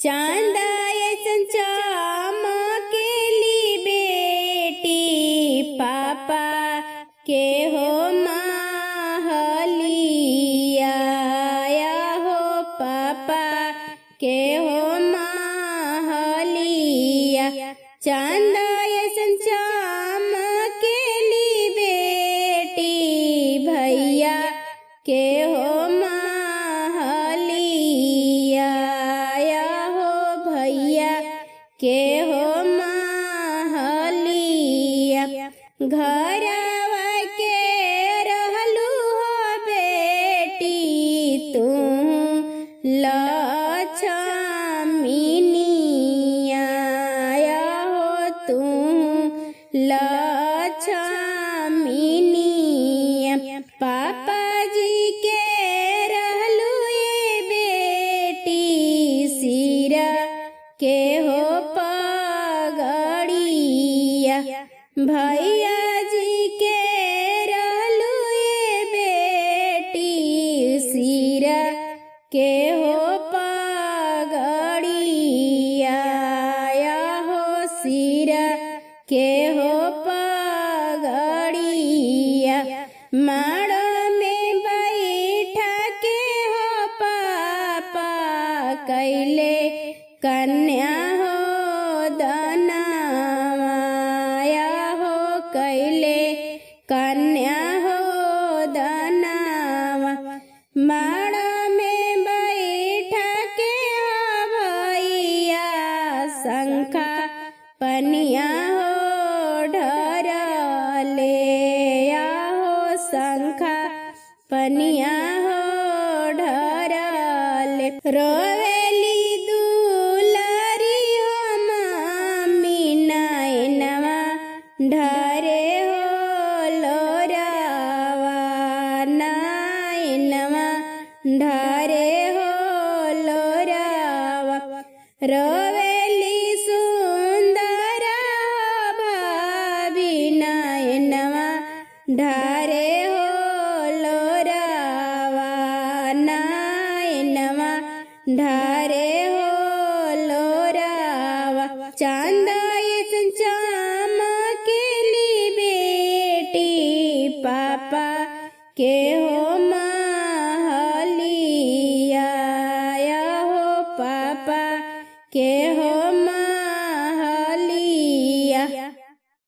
चांद ऐसन चमकेली बेटी पापा के हो महलिया हो पापा के हो महलिया। चांद ऐसन चमकेली बेटी भैया के हो महलिया हो भैया के हो महलिया। घरवा के रहलू हो बेटी तू लक्ष्मीनिया हो तू लक्ष्मीनिया। पापा जी के रहलू ये बेटी सिरा के हो पगड़िया। भैया जी के रहलू ये बेटी सिरा के हो पगड़िया हो सिरा के हो पगड़िया। माड़ो में बैठा के हो पापा कैले कन्या हो दनवाया हो कैले कन्या हो दनवा। माड़ो में बैठा के हो भैया शंखा पनिया हो ढरले हो शंखा पनिया हो ढरले। रोवेली दुलारी हो मम्मी नैनवा ढरे हो लोरावा नैनवा ढरे हो लोरावा। रोवेली सुंदर भाभी नैनवा ढरे हो लोरावा नैनवा ढरे हो लोरावा। चांद ऐसन चमकेली बेटी पापा के हो